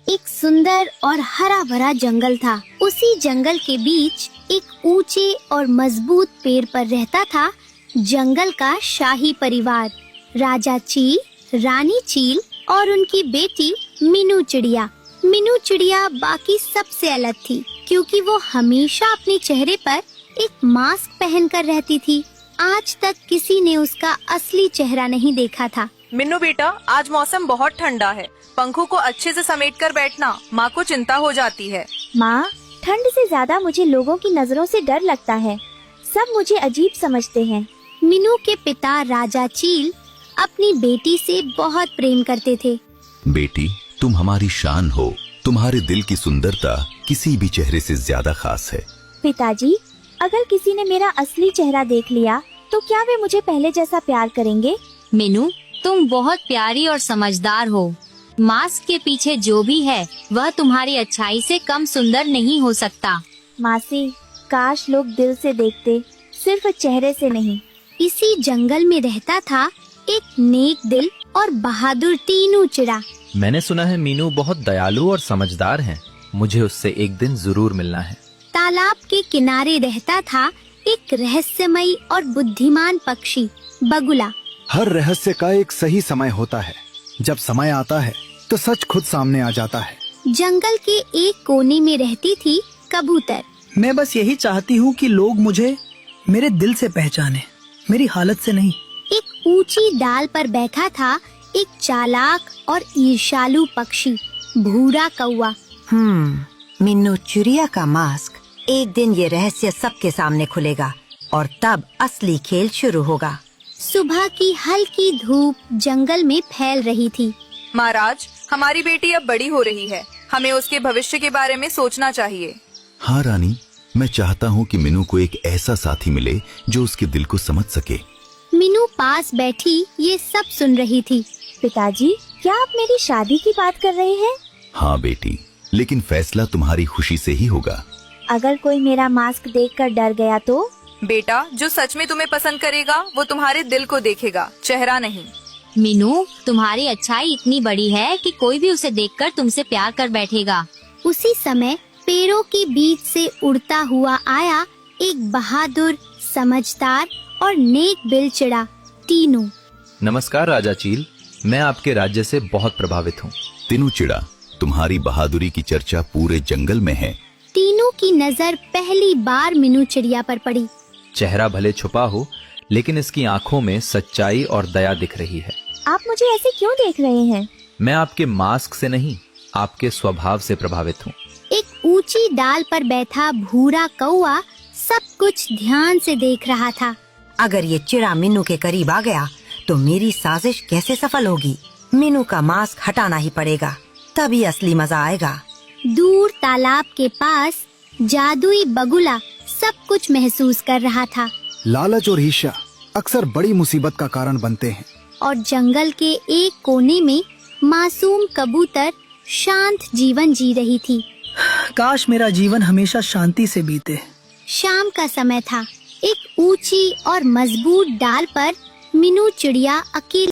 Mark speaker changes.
Speaker 1: एक सुंदर और हरा भरा जंगल था। उसी जंगल के बीच एक ऊंचे और मजबूत पेड़ पर रहता था जंगल का शाही परिवार, राजा चील, रानी चील और उनकी बेटी मीनू चिड़िया। मीनू चिड़िया बाकी सबसे अलग थी क्योंकि वो हमेशा अपने चेहरे पर एक मास्क पहनकर रहती थी। आज तक किसी ने उसका असली चेहरा नहीं देखा था।
Speaker 2: मिन्नू बेटा, आज मौसम बहुत ठंडा है, पंखों को अच्छे से समेटकर बैठना, माँ को चिंता हो जाती है।
Speaker 3: माँ, ठंड से ज्यादा मुझे लोगों की नजरों से डर लगता है। सब मुझे अजीब समझते हैं।
Speaker 1: मीनू के पिता राजा चील अपनी बेटी से बहुत प्रेम करते थे।
Speaker 4: बेटी, तुम हमारी शान हो। तुम्हारे दिल की सुंदरता किसी भी चेहरे से ज्यादा खास है।
Speaker 3: पिताजी, अगर किसी ने मेरा असली चेहरा देख लिया तो क्या वे मुझे पहले जैसा प्यार करेंगे?
Speaker 5: मीनू, तुम बहुत प्यारी और समझदार हो। मास्क के पीछे जो भी है वह तुम्हारी अच्छाई से कम सुंदर नहीं हो सकता।
Speaker 3: मासी, काश लोग दिल से देखते, सिर्फ चेहरे से नहीं।
Speaker 1: इसी जंगल में रहता था एक नेक दिल और बहादुर टीनू चिड़ा।
Speaker 6: मैंने सुना है मीनू बहुत दयालु और समझदार है। मुझे उससे एक दिन जरूर मिलना है।
Speaker 1: तालाब के किनारे रहता था एक रहस्यमयी और बुद्धिमान पक्षी, बगुला।
Speaker 7: हर रहस्य का एक सही समय होता है। जब समय आता है तो सच खुद सामने आ जाता है।
Speaker 1: जंगल के एक कोने में रहती थी कबूतर।
Speaker 8: मैं बस यही चाहती हूँ कि लोग मुझे मेरे दिल से पहचाने, मेरी हालत से नहीं।
Speaker 1: एक ऊंची डाल पर बैठा था एक चालाक और ईर्ष्यालु पक्षी, भूरा कौवा।
Speaker 9: मिन्नू चिड़िया का मास्क, एक दिन ये रहस्य सबके सामने खुलेगा और तब असली खेल शुरू होगा।
Speaker 1: सुबह की हल्की धूप जंगल में फैल रही थी।
Speaker 2: महाराज, हमारी बेटी अब बड़ी हो रही है, हमें उसके भविष्य के बारे में सोचना चाहिए।
Speaker 4: हाँ रानी, मैं चाहता हूँ कि मीनू को एक ऐसा साथी मिले जो उसके दिल को समझ सके।
Speaker 1: मीनू पास बैठी ये सब सुन रही थी।
Speaker 3: पिताजी, क्या आप मेरी शादी की बात कर रहे हैं?
Speaker 4: हाँ बेटी, लेकिन फैसला तुम्हारी खुशी से ही होगा।
Speaker 3: अगर कोई मेरा मास्क देखकर डर गया तो?
Speaker 2: बेटा, जो सच में तुम्हें पसंद करेगा वो तुम्हारे दिल को देखेगा, चेहरा नहीं।
Speaker 5: मीनू, तुम्हारी अच्छाई इतनी बड़ी है कि कोई भी उसे देखकर तुमसे प्यार कर बैठेगा।
Speaker 1: उसी समय पेड़ों के बीच से उड़ता हुआ आया एक बहादुर, समझदार और नेक दिल चिड़ा, टीनू।
Speaker 6: नमस्कार राजा चील, मैं आपके राज्य से बहुत प्रभावित हूँ।
Speaker 4: तीनू चिड़ा, तुम्हारी बहादुरी की चर्चा पूरे जंगल में है।
Speaker 1: टीनू की नजर पहली बार मीनू चिड़िया पर पड़ी।
Speaker 6: चेहरा भले छुपा हो, लेकिन इसकी आंखों में सच्चाई और दया दिख रही है।
Speaker 3: आप मुझे ऐसे क्यों देख रहे हैं?
Speaker 6: मैं आपके मास्क से नहीं, आपके स्वभाव से प्रभावित हूँ।
Speaker 1: एक ऊंची डाल पर बैठा भूरा कौवा सब कुछ ध्यान से देख रहा था।
Speaker 9: अगर ये चिड़ा मिन्नू के करीब आ गया तो मेरी साजिश कैसे सफल होगी? मिन्नू का मास्क हटाना ही पड़ेगा, तभी असली मजा आएगा।
Speaker 1: दूर तालाब के पास जादुई बगुला सब कुछ महसूस कर रहा था।
Speaker 7: लालच और ईर्ष्या अक्सर बड़ी मुसीबत का कारण बनते हैं।
Speaker 1: और जंगल के एक कोने में मासूम कबूतर शांत जीवन जी रही थी।
Speaker 8: काश मेरा जीवन हमेशा शांति से बीते।
Speaker 1: शाम का समय था। एक ऊंची और मजबूत डाल पर मीनू चिड़िया अकेली